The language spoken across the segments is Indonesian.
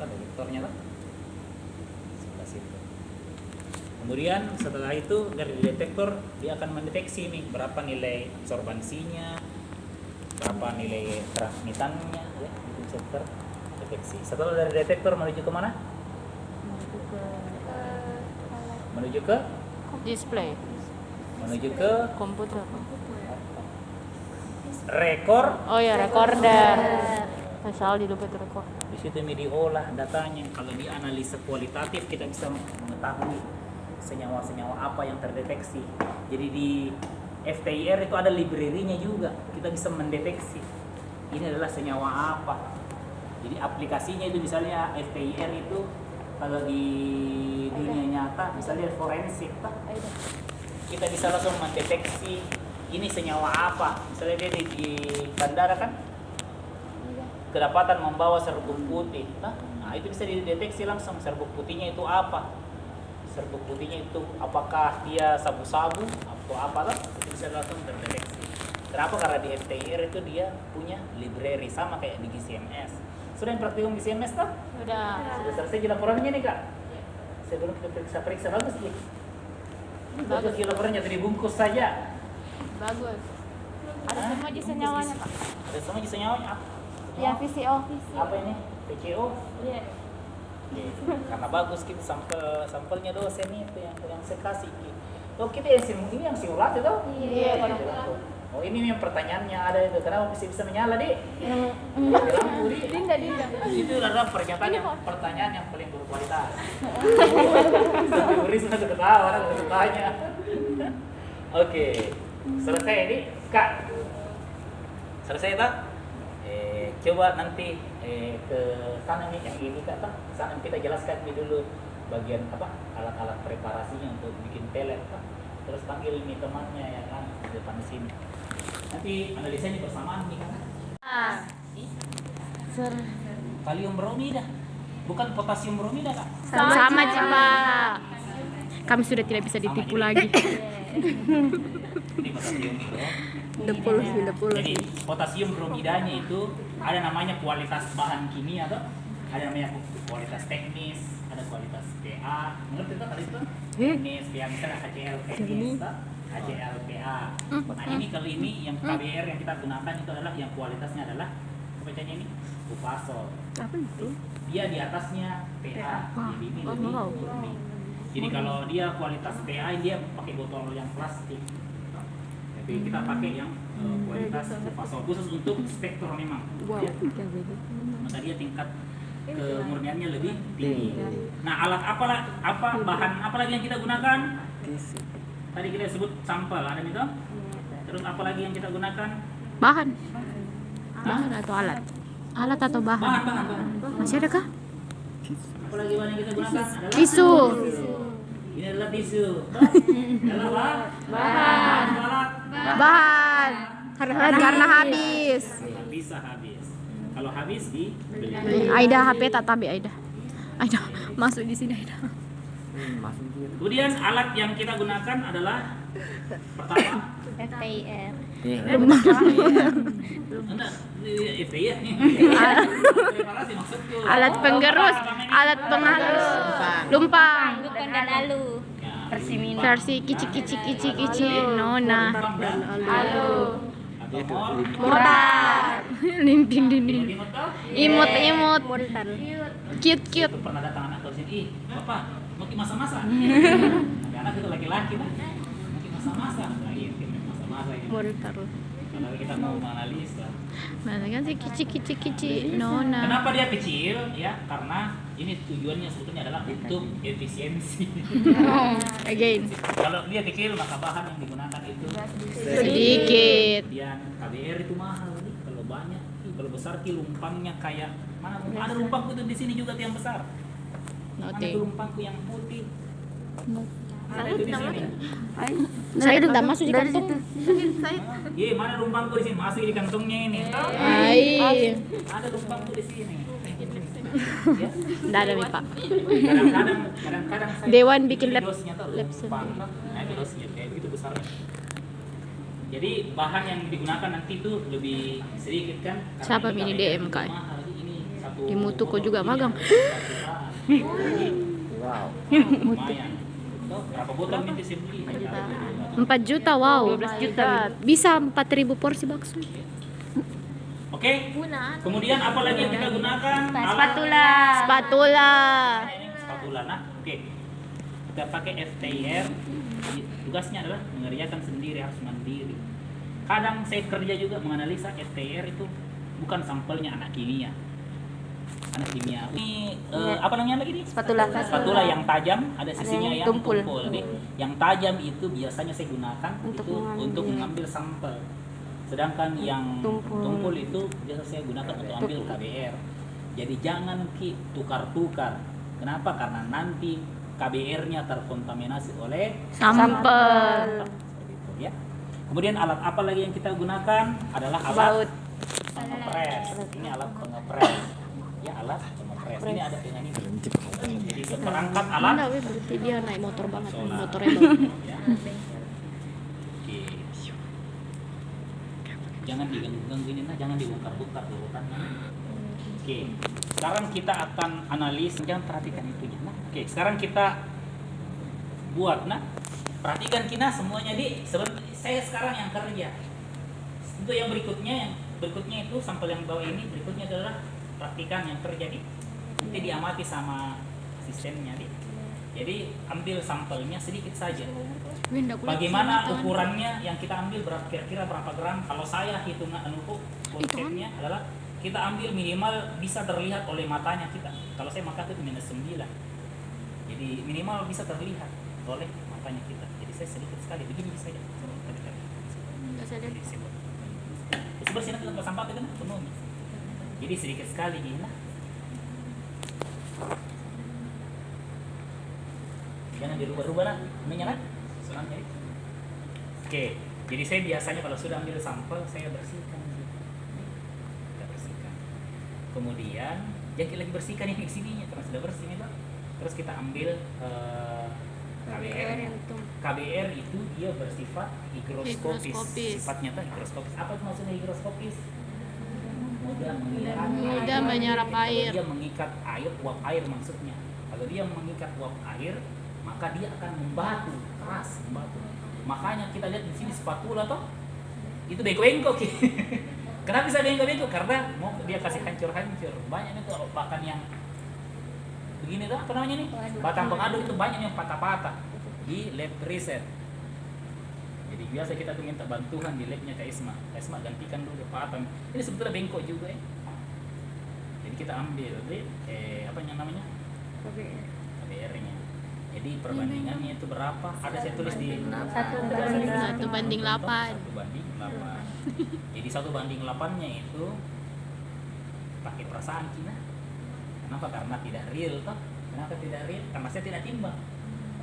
kan detektornya kan sebelah situ. Kemudian setelah itu dari detektor dia akan mendeteksi nih berapa nilai absorbansinya, berapa nilai transmitannya, ya itu bisa terdeteksi. Setelah dari detektor menuju ke mana? Menuju ke Display. menuju ke Komputer. rekor. Oh ya, recorder. Asal di lupa itu rekor. Di situ ini diolah datanya. Kalau dianalisa kualitatif kita bisa mengetahui senyawa-senyawa apa yang terdeteksi. Jadi di FTIR itu ada library-nya juga. Kita bisa mendeteksi ini adalah senyawa apa. Jadi aplikasinya itu misalnya FTIR itu kalau di dunia nyata misalnya forensik, kita bisa langsung mendeteksi ini senyawa apa. Misalnya dia di bandara kan kedapatan membawa serbuk putih, nah itu bisa dideteksi langsung serbuk putihnya itu apa. Serbuk putihnya itu apakah dia sabu-sabu atau apalah, itu bisa langsung terdeteksi. Kenapa? Karena di FTIR itu dia punya library sama kayak di GCMS. Sudah yang praktikum GCMS tak? Sudah. Sudah selesai di laporannya nih kak? Sebelum kita periksa bagus nih. Bagus di laporannya, tadi bungkus saja. Bagus. Ada semua di senyawanya, Pak. Ada semua di senyawanya apa? Ya, VCO. Apa ini? PCO? Iya. Oke. Karena bagus kita sampelnya dosen itu yang saya kasih. Oh kita ini yang simulasi tuh? Iya. Oh ini yang pertanyaannya ada itu, kenapa bisa menyala dik? Lampu dik. Dinda. Itu adalah pertanyaan yang paling berkualitas. Sampai beri sudah ketawa, orang bertanya. Oke, selesai ini kak. Selesai tak? Coba nanti ke sana nih yang ini kak, sana kita jelaskan ini dulu bagian apa alat-alat preparasinya untuk bikin pelet kak. Terus panggil nih temannya ya kan di depan sini. Nanti analisanya bersamaan nih kan. Kalium bromida, bukan potasium bromida kak. Sama aja, Pak. Kami sudah tidak bisa ditipu lagi. Ini potasium Depul. Jadi potasium bromidanya itu ada namanya kualitas bahan kimia atau ada namanya kualitas teknis, ada kualitas PA. Mengerti tuh kali itu? Teknis, PA misalnya HCl teknis, HClPA. Nah ini kalau ini yang KBR yang kita gunakan itu adalah yang kualitasnya adalah bacanya ini upasol. Apa itu? Dia di atasnya PA. Jadi ini lebih murni. Jadi kalau dia kualitas PA dia pakai botol yang plastik. Tapi kita pakai yang kualitas upasol khusus untuk spektor memang. Wow, Ya. Maka dia tingkat kemurniannya lebih tinggi. Nah alat apa bahan apa lagi yang kita gunakan? Tadi kita sebut sampel ada itu. Terus apa lagi yang kita gunakan? Bahan atau alat? Alat atau bahan? Bahan. Masih ada kah? Apa lagi bahan yang kita gunakan? Adalah Tisu. Ini adalah tisu. Adalah bahan. Alat. Bahan. Karena habis. Bisa habis. Kalau habis dibeli. Aida HP tatabi Aida. Masuk di sini Aida. Kemudian alat yang kita gunakan adalah pertama FTIR. Anda itu ya. Preparasi maksudku. Alat penggerus, alat penghalus, lumpang, Bukan dan alu. Versi mini. versi kici nona, Alu. mortar, limping dinding, imut, Mortar. cute. Itu pernah datang anak ke sini, bapak mau masa-masa. Anak itu laki-laki kan. Mau masa-masa. Lagi masa-masa ini. Mortar. Kalau kita mau menganalisa. Nah, kan si kici nona. Kenapa dia kecil? Ya, karena ini tujuannya sebetulnya adalah untuk efisiensi. Again, Kalau dia kecil maka bahan yang digunakan itu sedikit. yang KBR itu mahal nih. Kalau banyak, kalau besar lumpangnya kayak mana? Ada lumpangku itu di sini juga yang besar. Mana Noting. tuh lumpangku yang putih? Ada itu di sini. Saya udah masuk di kantong. Iya, mana lumpangku di sini? Masuk di kantongnya ini. Ai, Ada lumpangku di sini. Ya. nggak ada nih Pak. Kadang-kadang saya Dewan bikin lab dosnya tuh lab lumpang. Nah, itu dosnya kayak begitu besar. Jadi bahan yang digunakan nanti itu lebih sedikit kan? Karena Siapa ini mini KBR DM, itu Kak? mahal. Ini 1 Di Mutuko juga magang. Wow. Lumayan. Tuh, berapa botol minti sih beli? 4 juta, wow. 12 juta. Bisa 4.000 porsi bakso. Oke. Kemudian apa lagi yang kita gunakan? Spatula. Spatula. Ini spatula. Nah, oke. Kita pakai FTIR. Tugasnya adalah mengerjakan sendiri, harus mandiri. Kadang saya kerja juga menganalisa FTIR itu bukan sampelnya anak kimia. Anak kimia. Ini apa namanya lagi nih? Spatula. Spatula yang tajam, ada sisinya yang yang tumpul. Nih, yang tajam itu biasanya saya gunakan untuk mengambil. mengambil sampel. Sedangkan yang Tumpul. tumpul itu biasa saya gunakan untuk ambil KBR. Jadi jangan tukar-tukar. Kenapa? Karena nanti KBR-nya terkontaminasi oleh Sampel. seperti itu ya. Kemudian alat apa lagi yang kita gunakan adalah alat pengepres. Ini alat pengepres. Ya, alat pengepres. Ini ada dengan ini. Jadi seperangkat alat Enggak, berarti dia naik motor banget. solar. Motornya bagus. Ya. Oke. Jangan diganggu-ganggu ini, nah, jangan dibongkar-bongkar urutannya. Oke. Sekarang kita akan analis, jangan perhatikan itunya. Nah, oke, sekarang kita buat, nah, perhatikan kina semuanya saya sekarang yang kerja. Untuk yang berikutnya itu sampel yang bawah ini, berikutnya adalah praktikan yang kerja nih. Nanti diamati sama asistennya nih. Jadi ambil sampelnya sedikit saja. Bagaimana ukurannya yang kita ambil kira-kira berapa gram? Kalau saya hitungan konsepnya adalah kita ambil minimal bisa terlihat oleh matanya kita. Kalau saya maka itu -9. Jadi minimal bisa terlihat oleh matanya kita. Jadi saya sedikit sekali begini saja. Sebelah sini tempat sampah itu kan penuhnya. Jadi sedikit sekali gini. Jangan dirubah-rubah lah, menyala. Oke, jadi saya biasanya kalau sudah ambil sampel saya bersihkan. Kita bersihkan. Kemudian jangan lagi bersihkan yang di sininya karena sudah bersih itu. Terus kita ambil KBR. KBR itu dia bersifat higroskopis. Higroskopis. Sifatnya tuh higroskopis. Apa itu maksudnya higroskopis? Mudah Mudah menyerap air. Dia mengikat air, uap air maksudnya. Kalau dia mengikat uap air, maka dia akan membatu, keras, membatu. Makanya kita lihat di sini spatula toh, itu bengkok-bengkok. Kenapa bisa bengkok-bengkok? Karena mau dia kasih hancur-hancur. Banyak itu bahkan yang begini tuh, apa namanya nih? Batang pengaduk itu banyak yang patah-patah di lab riset. Jadi biasa kita tuh minta bantuan di labnya ke Isma. Isma gantikan dulu patah. Ini sebetulnya bengkok juga ya. Jadi kita ambil apa yang namanya? KBR-nya. Jadi perbandingannya itu berapa? Ada saya tulis di 1:8. 1:8. Jadi 1:8-nya itu pakai perasaan Cina. Kenapa? Karena tidak real toh. Kenapa tidak real? Karena saya tidak timbang.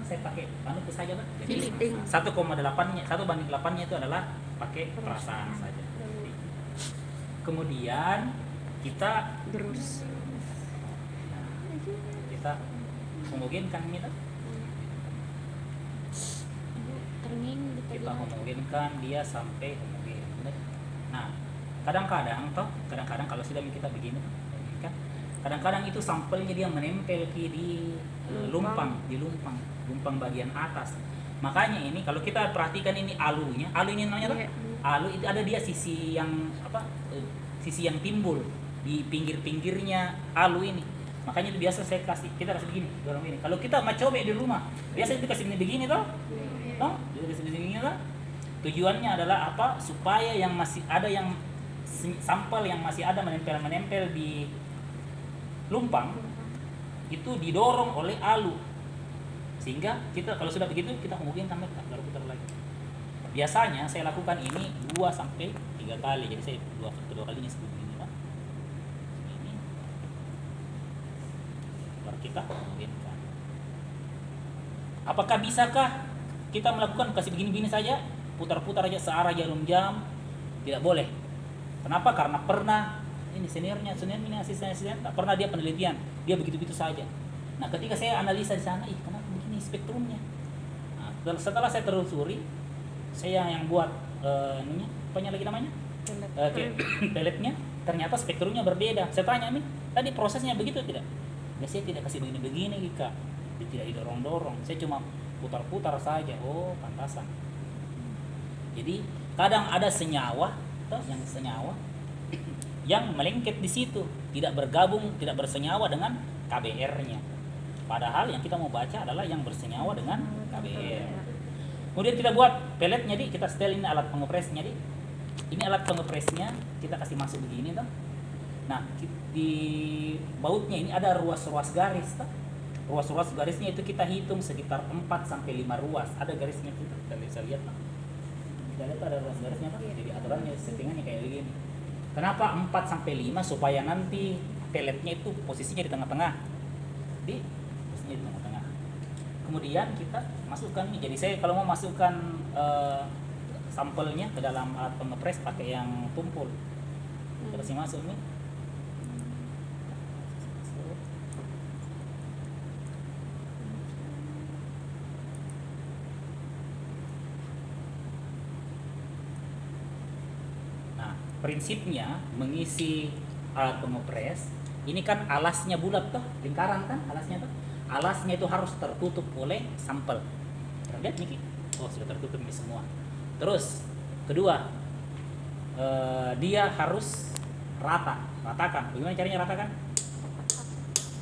Saya pakai itu saja Pak. Jadi 1,8-nya, 1:8-nya itu adalah pakai perasaan saja. Kemudian kita homogenkan ini toh. Kita homogenkan dia sampai homogen. Nah, kadang-kadang kalau sudah kita begini kan, kadang-kadang itu sampelnya dia menempel di lumpang bagian atas. Makanya ini kalau kita perhatikan ini alu ini namanya alu itu ada dia sisi yang sisi yang timbul di pinggir-pinggirnya alu ini. Makanya itu biasa kita kasih begini, dorong ini. Kalau kita mau coba di rumah, biasa itu kasih begini toh. Toh, begini lah. Tujuannya adalah apa? Supaya yang masih ada yang sampel yang masih ada menempel di lumpang itu didorong oleh alu. Sehingga kita kalau sudah begitu kita homogenkan mereka, baru putar lagi. Biasanya saya lakukan ini 2 sampai 3 kali. Jadi saya kedua kalinya seperti ini, Pak. Ini. Baru kita homogenkan. Apakah bisakah kita melakukan kasih begini-begini saja, putar-putar aja searah jarum jam? Tidak boleh. Kenapa? Karena pernah ini seniornya ini asisten tak pernah dia penelitian, dia begitu-begitu saja. Nah, ketika saya analisa di sana, kenapa begini spektrumnya? Nah, setelah saya telusuri, saya yang buat apanya lagi namanya? Peletnya, ternyata spektrumnya berbeda. Saya tanya nih, Tadi prosesnya begitu tidak? Ya, saya tidak kasih begini-begini Kak. Dia tidak didorong-dorong. Saya cuma putar-putar saja. Oh, pantasan. Jadi kadang ada senyawa, yang senyawa yang melengket di situ, tidak bergabung, tidak bersenyawa dengan KBR-nya. Padahal yang kita mau baca adalah yang bersenyawa dengan KBR. Kemudian kita buat peletnya, di kita setel ini alat pengepresnya, di ini alat pengepresnya kita kasih masuk begini toh. Nah, di bautnya ini ada ruas-ruas garis toh. Ruas-ruas garisnya itu kita hitung sekitar 4 sampai 5 ruas. Ada garisnya kita bisa lihat toh. Kita lihat ada ruas garisnya toh. Jadi aturannya settingannya kayak begini. Kenapa 4 sampai 5? Supaya nanti peletnya itu posisinya di tengah-tengah. Di posisinya di tengah-tengah. Kemudian kita masukkan nih. Jadi saya kalau mau masukkan sampelnya ke dalam alat pengepres pakai yang tumpul. Kita kasih masuk nih. Nah, prinsipnya mengisi alat pengepres ini kan alasnya bulat toh, lingkaran kan alasnya toh. Alasnya itu harus tertutup oleh sampel. Lihat nih, oh sudah tertutup ini semua. Terus kedua, dia harus ratakan. Bagaimana caranya ratakan?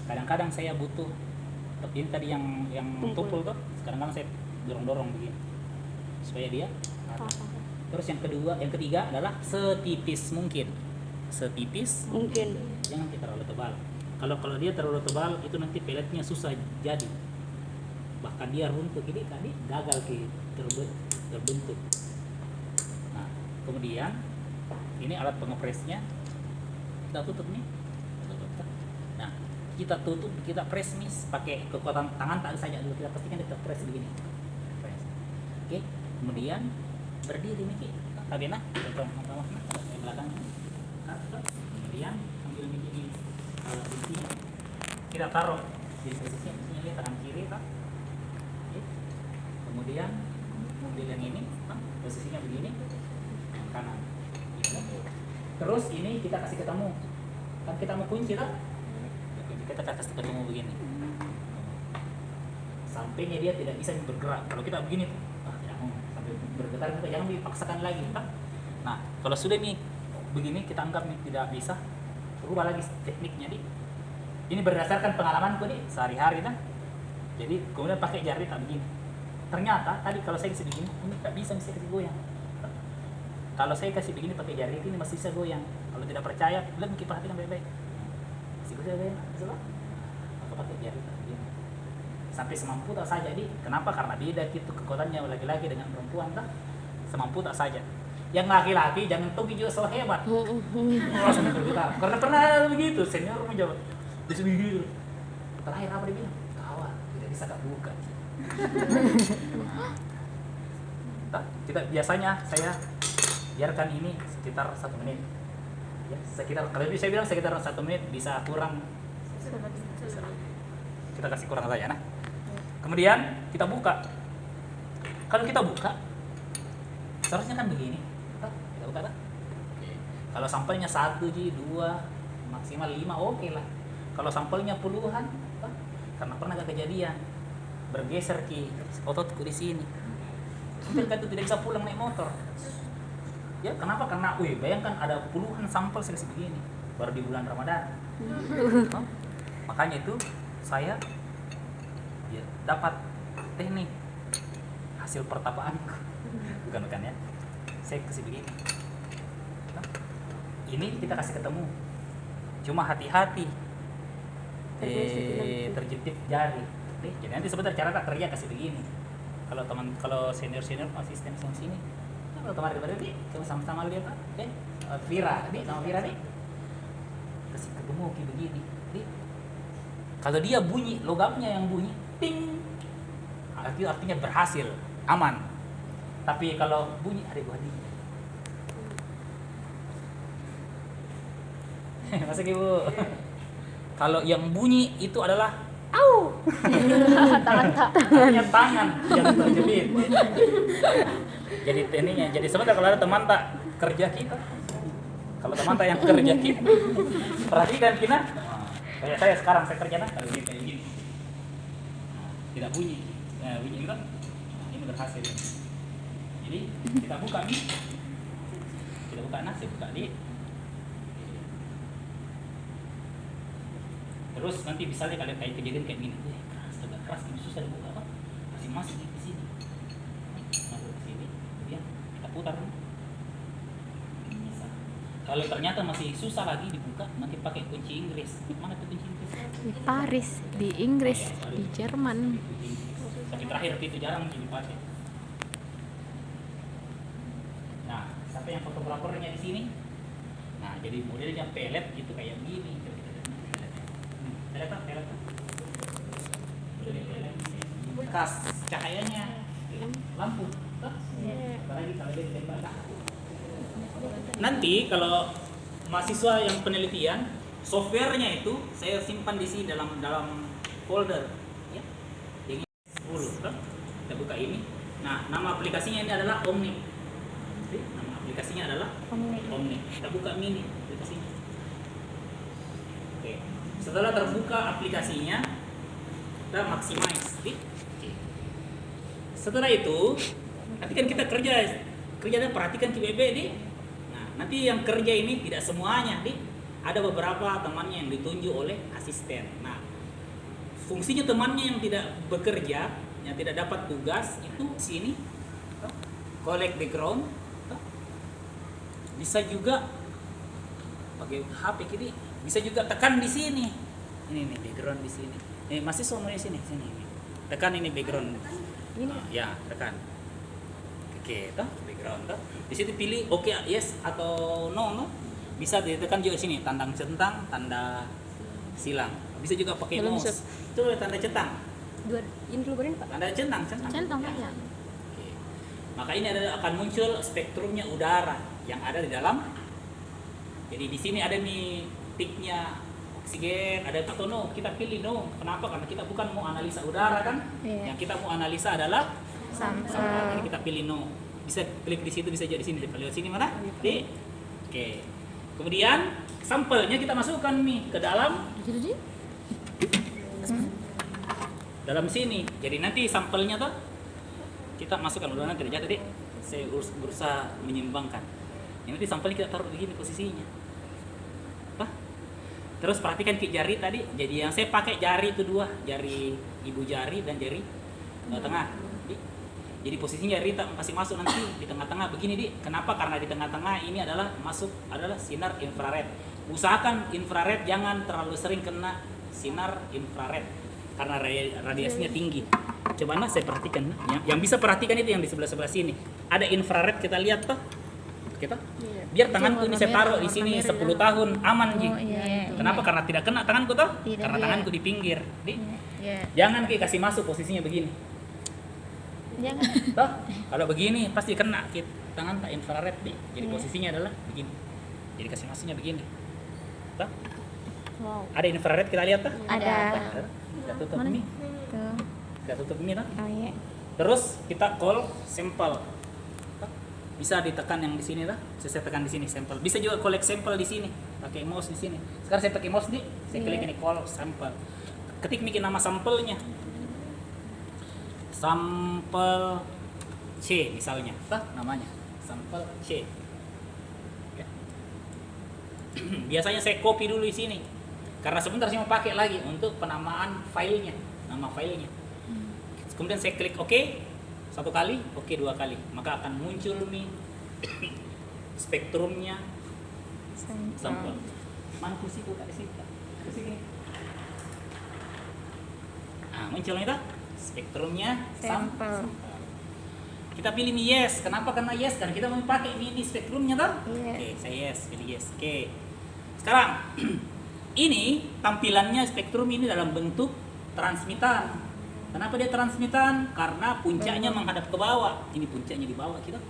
Kadang-kadang saya butuh ini tadi yang tumpul tuh. Kadang-kadang saya dorong-dorong begini supaya dia rata. Terus yang ketiga adalah setipis mungkin. Setipis Mungkin. jangan terlalu tebal. Kalau dia terlalu tebal itu nanti peletnya susah jadi. Bahkan dia runtuh, jadi tadi gagal terbentuk. Nah, kemudian ini alat pengepresnya kita tutup nih. Nah, kita tutup, kita press mis pakai kekuatan tangan tak saja dulu, kita pastikan kita press begini. Press. Oke, kemudian berdiri nih, Abena, pertama di belakang. Kemudian ambil ini intinya kita taruh di posisinya lihat tangan kiri tak? Kemudian ambil yang ini posisinya begini kanan terus ini kita kasih ketemu kan kita mau kunci tak? Kita kasih ketemu begini sampainya dia tidak bisa bergerak. Kalau kita begini tidak mau sampai bergetar kita jangan dipaksakan lagi tak? Nah kalau sudah nih begini kita anggap nih tidak bisa, berubah lagi tekniknya di. Ini berdasarkan pengalamanku nih sehari-hari dah. Jadi kemudian pakai jari tak begini. Ternyata tadi kalau saya kasih begini, ini tak bisa mesti kasih goyang. Kalau saya kasih begini pakai jari ini masih bisa goyang. Kalau tidak percaya, lihat mungkin perhatikan baik-baik. Masih bisa goyang, bisa lah. Atau pakai jari tak begini. Sampai semampu tak saja di. Kenapa? Karena beda gitu kekuatannya laki-laki dengan perempuan tak. Semampu tak saja. Yang laki-laki jangan tuh juga so hebat. Langsung bergetar. Karena pernah begitu, senior menjawab. Dia begitu. Terakhir apa dia bilang? Kawan, tidak bisa tak buka. Kita biasanya saya biarkan ini sekitar 1 menit. Ya, sekitar kalau saya bilang sekitar 1 menit bisa kurang. Kita kasih kurang saja nah. Kemudian kita buka. Kalau kita buka seharusnya kan begini. Kita buka tak? Kalau sampelnya 1, 2, maksimal 5 oke lah. Kalau sampelnya puluhan, karena pernah gak kejadian bergeser ki ototku di sini. Hampir kan itu tidak bisa pulang naik motor. Ya kenapa? Karena, bayangkan ada puluhan sampel seperti begini baru di bulan Ramadan. Makanya itu saya ya, dapat teknik hasil pertapaanku. Bukan ya. Saya kasih begini. Ini kita kasih ketemu. Cuma hati-hati. Terjepit jari. Jadi nanti sebentar cara tak kerja kasih begini. Kalau senior asisten sama sini. Kalau kemarin berarti kita sama-sama lihat Vira, sama Vira nih. Kasih ketemu kayak begini. Kalau dia bunyi, logamnya yang bunyi, ting. Artinya berhasil, aman. Tapi kalau bunyi ada hati. Masa Bu? Kalau yang bunyi itu adalah au. Artinya tangan yang terjepit. Jadi tekniknya, jadi sebentar kalau ada teman tak kerja kita. Kalau teman tak yang kerja kita, perhatikan kita. Kayak saya sekarang saya kerja nah, kalau kayak gini. Nah, tidak bunyi. Bunyi juga. Nah, ini berhasil. Jadi kita buka nih. Kita buka nah, saya buka di. Terus nanti misalnya kalian kayak kejadian kayak gini, keras, agak keras, ini susah dibuka apa? Masih masuk di sini. Masuk ke sini, kemudian kita putar. Bisa. Kalau ternyata masih susah lagi dibuka, nanti pakai kunci Inggris. Mana tuh kunci Inggris? Di Paris, di Inggris, di Jerman. Tapi terakhir itu jarang dipakai. Nah, sampai yang fotografernya di sini. Nah, jadi modelnya pelet gitu kayak gini. Pelet. Kas cahayanya lampu. Apalagi kalau dia ditembak. Nanti kalau mahasiswa yang penelitian, softwarenya itu saya simpan di sini dalam folder. Ya. Yang ini 10, kan? Kita buka ini. Nah, nama aplikasinya ini adalah Omni. Nama aplikasinya adalah Omni. Kita buka mini aplikasinya. Oke. Setelah terbuka aplikasinya, kita maximize. Oke. Setelah itu, nanti kan kita kerja dan perhatikan QBB di. Nah, nanti yang kerja ini tidak semuanya di. Ada beberapa temannya yang ditunjuk oleh asisten. Nah, fungsinya temannya yang tidak bekerja, yang tidak dapat tugas itu sini, collect background, bisa juga pakai HP kiri, bisa juga tekan di sini. Ini nih background di sini. Masih semua di sini. Tekan ini background. Ini ya, tekan. Oke, toh background toh. Di situ pilih oke, yes atau no. Bisa ditekan juga sini, tanda centang, tanda silang. Bisa juga pakai mouse. Itu tanda centang. Ini dulu barin Pak. Tanda centang. Centang ya. Oke. Maka ini akan muncul spektrumnya udara yang ada di dalam. Jadi di sini ada nih peaknya oksigen, ada atau no, kita pilih no. Kenapa? Karena kita bukan mau analisa udara kan? Iya. Yang kita mau analisa adalah Sampel. Jadi kita pilih no. Bisa klik di situ, bisa jadi sini. Lewat sini mana? Di. Oke. Kemudian sampelnya kita masukkan nih ke dalam dalam sini. Jadi nanti sampelnya tuh kita masukkan udah nanti jadi deh. Saya berusaha menyimbangkan. Ini nanti sampelnya kita taruh begini posisinya. Apa? Terus perhatikan ke jari tadi. Jadi yang saya pakai jari itu dua, jari ibu jari dan jari tengah. Jadi posisinya jari masih masuk nanti di tengah-tengah begini di. Kenapa? Karena di tengah-tengah ini adalah sinar infrared. Usahakan infrared jangan terlalu sering kena sinar infrared karena radiasinya tinggi. Coba saya perhatikan. Yang bisa perhatikan itu yang di sebelah sini. Ada infrared kita lihat toh. Kita biar tanganku ini saya taruh di sini 10 tahun aman Ji. Kenapa? Karena tidak kena tanganku toh. Karena tanganku di pinggir. Jangan kasih masuk posisinya begini. Jangan. Toh, kalau begini pasti kena tangan tak infrared deh. Jadi posisinya adalah begini. Jadi kasih masuknya begini. Toh? Wow. Ada infrared kita lihat toh? Ada. Kita tutup ini. Tuh. Kita tutup ini toh. Oh iya. Terus kita call sampel. Bisa ditekan yang di sini lah. Saya tekan di sini sampel. Bisa juga collect sampel di sini. Pakai mouse di sini. Sekarang saya pakai mouse nih. Saya klik ini call sampel. Ketik bikin nama sampelnya. Sampel C misalnya. Namanya. Sampel C. Ya. Biasanya saya copy dulu di sini. Karena sebentar saya mau pakai lagi untuk penamaan filenya, nama filenya. Kemudian saya klik OK. 1 kali, oke 2 kali, maka akan muncul nih spektrumnya sampel. Mana kursiku Kak Sita? Kursi ini. Nah, muncul itu spektrumnya sampel. Kita pilih nih yes. Kenapa? Karena yes, karena kita mau pakai ini spektrumnya toh. Oke, saya yes, pilih yes. Oke. Sekarang ini tampilannya spektrum ini dalam bentuk transmitan. Kenapa dia transmitan? Karena puncaknya menghadap ke bawah. Ini puncaknya di bawah kita.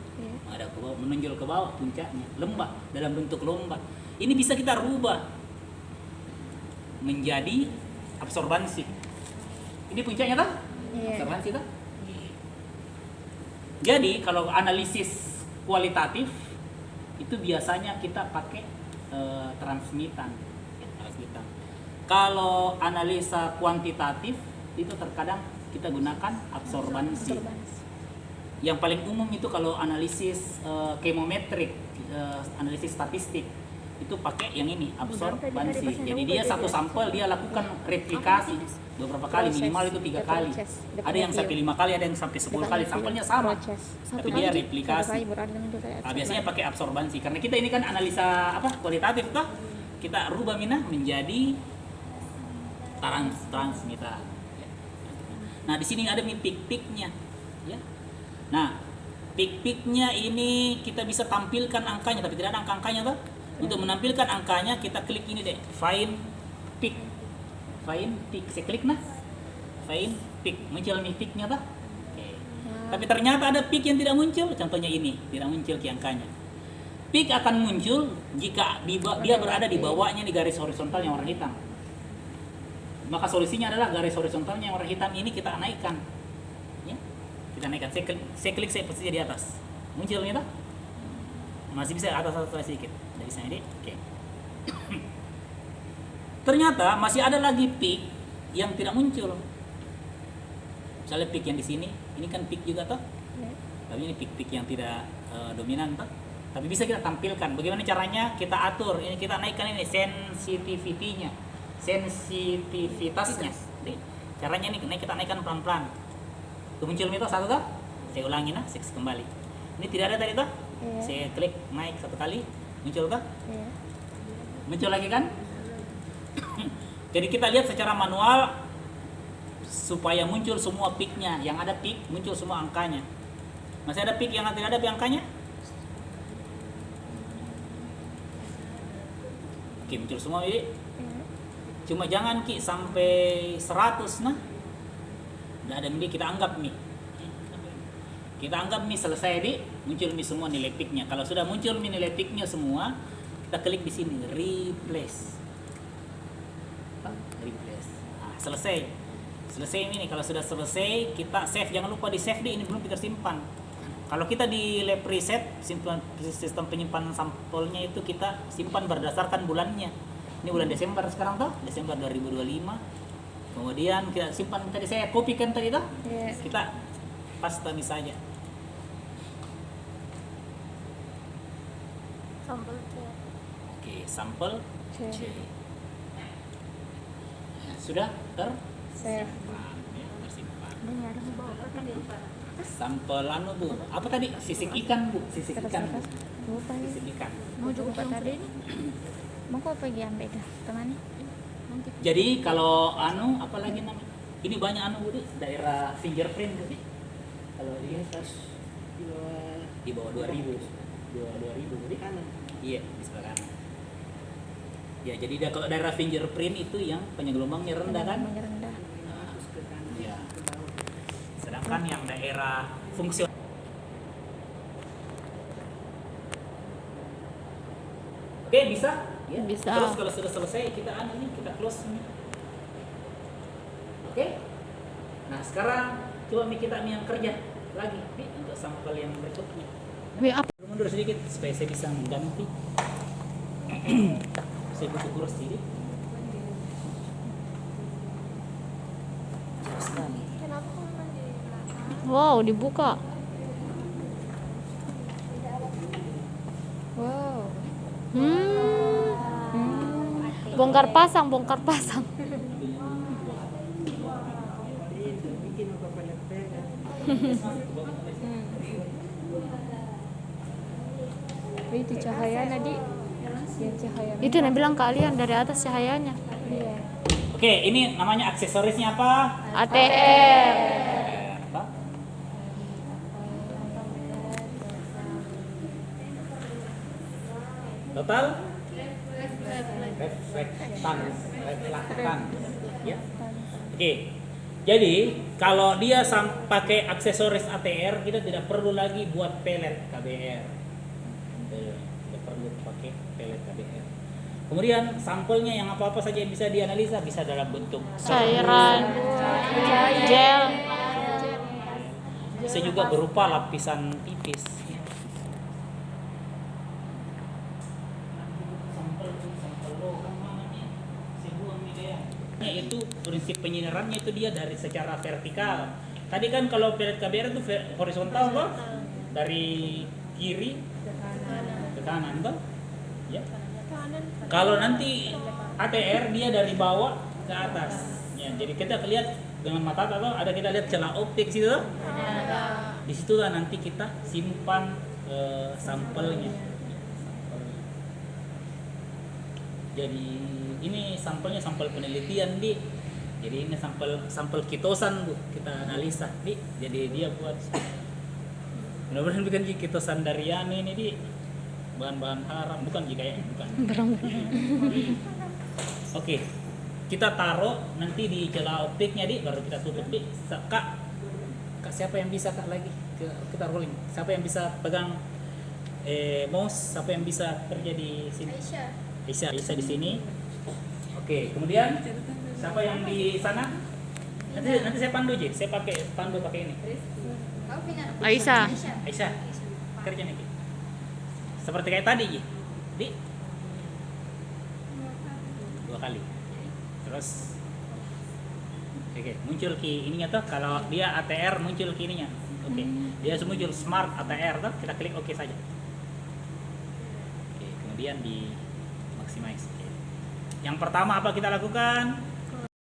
Menghadap ke bawah, menonjol ke bawah puncaknya. Lembah, dalam bentuk lomba. Ini bisa kita rubah menjadi absorbansi. Ini puncaknya toh? Absorbansi toh? Jadi kalau analisis kualitatif itu biasanya kita pakai transmitan. Kalau analisa kuantitatif itu terkadang kita gunakan absorbansi. Yang paling umum itu kalau analisis chemometrik, analisis statistik itu pakai yang ini, absorbansi. Jadi dia satu sampel dia lakukan replikasi beberapa kali, minimal itu 3 kali. Ada yang sampai 5 kali, ada yang sampai 10 kali. Sampelnya sama, tapi dia replikasi. Nah, biasanya pakai absorbansi karena kita ini kan analisa kualitatif toh. Kita rubah menjadi transmitter. Nah, di sini ada peak-peaknya, ya. Nah, peak-peaknya ini kita bisa tampilkan angkanya, tapi tidak ada angka-angkanya toh. Untuk menampilkan angkanya kita klik ini deh, find peak. Find peak, saya klik nah. Find peak, muncul nih peaknya toh. Oke. Tapi ternyata ada peak yang tidak muncul, contohnya ini, tidak muncul ke angkanya. Peak akan muncul jika dia berada di bawahnya di garis horizontal yang warna hitam. Maka solusinya adalah garis horizontalnya yang warna hitam ini kita naikkan. Ya. Kita naikkan. Saya klik saya posisi di atas. Muncul nih toh? Masih bisa atas sedikit. Dari sana ini. Oke. Ternyata masih ada lagi peak yang tidak muncul. Misalnya peak yang di sini, ini kan peak juga toh? Tapi ini peak-peak yang tidak dominan toh? Tapi bisa kita tampilkan. Bagaimana caranya? Kita atur. Ini kita naikkan ini sensitivity-nya. Sensitivitasnya. Caranya ini kita naikkan pelan-pelan. Tuh muncul itu satu toh? Saya ulangi nah, saya kembali. Ini tidak ada tadi toh? Iya. Saya klik naik satu kali, muncul toh? Iya. Muncul lagi kan? Jadi kita lihat secara manual supaya muncul semua peaknya. Yang ada peak, muncul semua angkanya. Masih ada peak yang tidak ada angkanya? Oke, muncul semua ini. Cuma jangan Ki sampai 100 nah. Nggak ada ini kita anggap nih. Kita anggap nih selesai di muncul nih semua nilai peaknya. Kalau sudah muncul nih nilai peaknya semua, kita klik di sini replace. Replace. Nah, selesai. Selesai ini nih. Kalau sudah selesai, kita save. Jangan lupa di save ini belum kita simpan. Kalau kita di lab preset, sistem penyimpanan sampelnya itu kita simpan berdasarkan bulannya. Ini bulan Desember sekarang toh, Desember 2025. Kemudian kita simpan tadi saya kopikan tadi toh. Yes. Kita paste ini saja. Sampel C. Oke, sampel C. C. Sudah Save. tersimpan. Ini ada di bawah apa tadi? Sampel anu Bu. Apa tadi? Sisik ikan Bu, sisik ikan. Bu. Lupa ya. Sisik ikan. Mau juga tadi ini. Mau kau pergi ambil dah temannya. Nanti. Jadi kalau anu apalagi namanya? Ini banyak anu Bu, daerah fingerprint Bu. Kalau di atas di bawah 2000. 2000 Bu. Kanan. Iya, di sebelah kanan. Ya, jadi kalau daerah fingerprint itu yang pengelombangnya rendah kan? Yang rendah. Nah, ya. Sedangkan yang daerah fungsional. Oke, bisa? Ya. Bisa. Terus kalau sudah selesai kita anu nih, kita close nih. Oke? Nah, sekarang coba nih kita yang kerja lagi nih untuk sampel yang berikutnya. Apa? Mundur sedikit supaya saya bisa mengganti. Saya butuh kursi sedikit. Jauh sekali. Kenapa kau memang di belakang? Wow, dibuka. Wow. Bongkar pasang, bongkar pasang. Itu cahaya tadi. Yang cahaya. Itu yang bilang kalian dari atas cahayanya. Iya. Oke, ini namanya aksesorisnya apa? ATR. Apa? Total? Reflektan. Ya. Oke. Jadi kalau dia pakai aksesoris ATR, kita tidak perlu lagi buat pelet KBR. Tidak perlu pakai pelet KBR. Kemudian sampelnya yang apa-apa saja yang bisa dianalisa bisa dalam bentuk Cairan, gel. bisa juga berupa lapisan tipis. Sampel logam mana nih? Saya buang nih dia. yaitu prinsip penyinarannya itu dia dari secara vertikal. Tadi kan kalau pelet KBR itu horizontal toh, dari kiri ke kanan toh, ya. Kalau nanti ATR dia dari bawah ke atas. Ya, jadi kita lihat dengan mata atau ada kita lihat celah optik situ toh. Di situlah nanti kita simpan sampelnya. Jadi ini sampelnya sampel penelitian di. Jadi ini sampel kitosan Bu, kita analisa di. Jadi dia buat mudah-mudahan bukan kitosan dari ini di bahan-bahan haram, bukan kayak bukan. Oke. Kita taruh nanti di celah optiknya di, baru kita tutup di. Kak siapa yang bisa Kak lagi? Kita rolling. Siapa yang bisa pegang mouse? Siapa yang bisa kerja di sini? Aisyah di sini. Oke, kemudian siapa yang di sana? Nanti saya pandu aja. Saya pandu pakai ini. Aisyah. Aisyah. Kerja nih. Ki. Seperti kayak tadi, Ji. Di 2 kali. Terus oke, muncul ki ininya tuh kalau dia ATR muncul ki ininya. Oke. Dia muncul smart ATR tuh, kita klik oke saja. Oke, kemudian di maximize. Oke. Yang pertama apa kita lakukan?